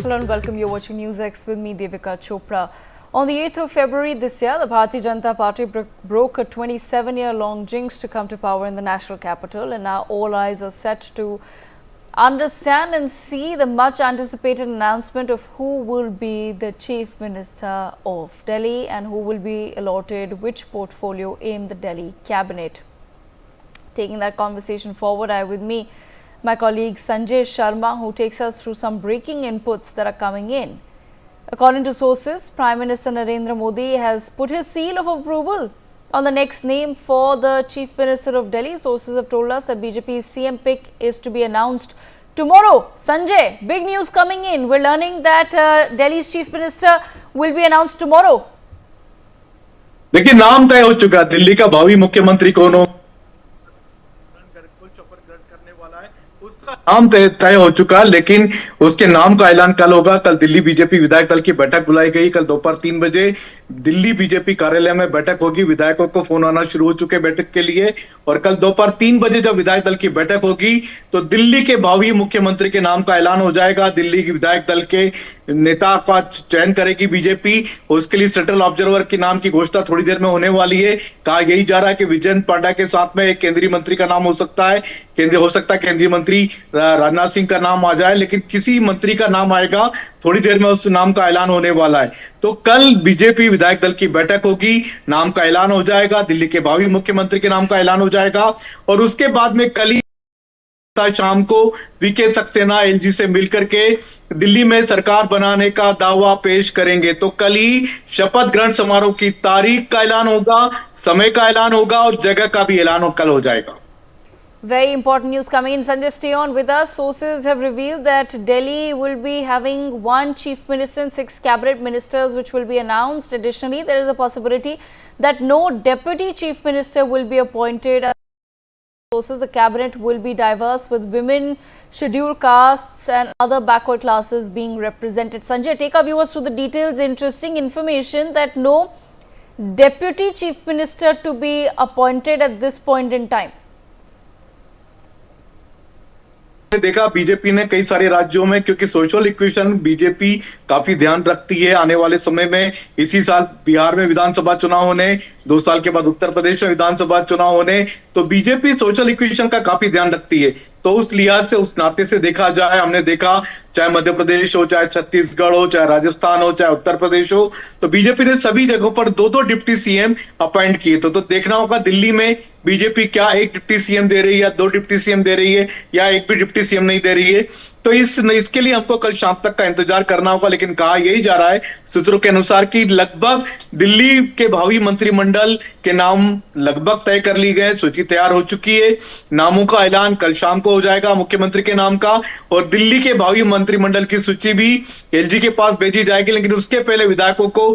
Hello and welcome. You're watching NewsX with me, Devika Chopra. On the 8th of February this year, the Bharatiya Janata Party broke a 27-year-long jinx to come to power in the national capital, and now all eyes are set to understand and see the much-anticipated announcement of who will be the Chief Minister of Delhi and who will be allotted which portfolio in the Delhi cabinet. Taking that conversation forward, I have with me my colleague Sanjay Sharma, who takes us through some breaking inputs that are coming in. According to sources, Prime Minister Narendra Modi has put his seal of approval on the next name for the Chief Minister of Delhi. Sources have told us that BJP's CM pick is to be announced tomorrow. Sanjay, big news coming in. We're learning that Delhi's Chief Minister will be announced tomorrow. देखिए, नाम तय हो चुका। दिल्ली का भावी मुख्यमंत्री कौन हो, करने वाला है, उसका नाम तय हो चुका, लेकिन उसके नाम का ऐलान कल होगा। कल दिल्ली बीजेपी विधायक दल की बैठक बुलाई गई। कल दोपहर 3 बजे दिल्ली बीजेपी कार्यालय में बैठक होगी। विधायकों को फोन आना शुरू हो चुके बैठक के लिए, और कल दोपहर 3 बजे जब विधायक दल की बैठक होगी तो दिल्ली के भावी मुख्यमंत्री के नाम का ऐलान हो जाएगा। दिल्ली की विधायक दल के नेता का चयन करेगी बीजेपी। उसके लिए सेंट्रल ऑब्जर्वर के नाम की घोषणा थोड़ी देर में होने वाली है। कहा यही जा रहा है कि विजयंत पांडा के साथ में एक केंद्रीय मंत्री का नाम हो सकता है। केंद्रीय मंत्री राजनाथ सिंह का नाम आ जाए, लेकिन किसी मंत्री का नाम आएगा, थोड़ी देर में उस नाम का ऐलान होने वाला है। तो कल बीजेपी विधायक दल की बैठक होगी, नाम का ऐलान हो जाएगा, दिल्ली के भावी मुख्यमंत्री के नाम का ऐलान हो जाएगा, और उसके बाद में कल ही शाम को वीके सक्सेना एलजी से मिलकर के दिल्ली में सरकार बनाने का दावा पेश करेंगे। तो कल ही शपथ ग्रहण समारोह की तारीख का ऐलान होगा, समय का ऐलान होगा, और जगह का भी ऐलान कल हो जाएगा। Very important news coming in. Sanjay, stay on with us. Sources have revealed that Delhi will be having one chief minister and 6 cabinet ministers, which will be announced. Additionally, there is a possibility that no deputy chief minister will be appointed. Sources, the cabinet will be diverse, with women, scheduled castes and other backward classes being represented. Sanjay, take our viewers through the details. Interesting information that no deputy chief minister to be appointed at this point in time. देखा, BJP ने कई सारे राज्यों में, क्योंकि social equation BJP काफी ध्यान रखती है। आने वाले समय में इसी साल बिहार में विधानसभा चुनाव होने, 2 साल के बाद उत्तर प्रदेश में विधानसभा चुनाव होने, तो बीजेपी सोशल इक्वेशन का काफी ध्यान रखती है। तो उस लिहाज से, उस नाते से देखा जाए, हमने देखा चाहे मध्य प्रदेश हो, चाहे छत्तीसगढ़ हो, चाहे राजस्थान हो, चाहे उत्तर प्रदेश हो, तो बीजेपी ने सभी जगहों पर 2-2 डिप्टी सीएम अपॉइंट किए। तो देखना होगा दिल्ली में बीजेपी क्या 1 डिप्टी सीएम दे रही है, या 2 डिप्टी सीएम दे रही है, या 1 भी डिप्टी सीएम नहीं दे रही है। तो इसके लिए हमको कल शाम तक का इंतजार करना होगा। लेकिन कहा यही जा रहा है सूत्रों के अनुसार कि लगभग दिल्ली के भावी मंत्रिमंडल के नाम लगभग तय कर ली गए, सूची तैयार हो चुकी है। नामों का ऐलान कल शाम को हो जाएगा मुख्यमंत्री के नाम का, और दिल्ली के भावी मंत्रिमंडल की सूची भी एलजी के पास भेजी जाएगी। लेकिन उसके पहले विधायकों को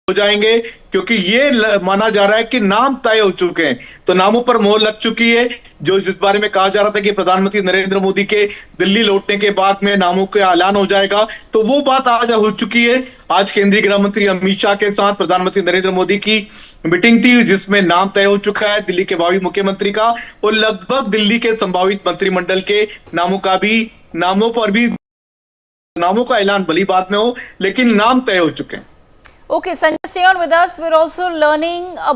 हो जाएंगे, क्योंकि ये माना जा रहा है कि नाम तय हो चुके हैं। तो नामों पर मोहर लग चुकी है। जो जिस बारे में कहा जा रहा था कि प्रधानमंत्री नरेंद्र मोदी के दिल्ली लौटने के बाद में नामों का ऐलान हो जाएगा, तो वो बात आज हो चुकी है। आज केंद्रीय गृह मंत्री अमित शाह के साथ प्रधानमंत्री नरेंद्र मोदी की मीटिंग थी, जिसमें नाम तय हो चुका है दिल्ली के भावी मुख्यमंत्री का, और लगभग दिल्ली के संभावित मंत्रिमंडल के नामों का ऐलान भली बात में हो, लेकिन नाम तय हो चुके हैं। Okay, Sanjay, stay on with us. We're also learning about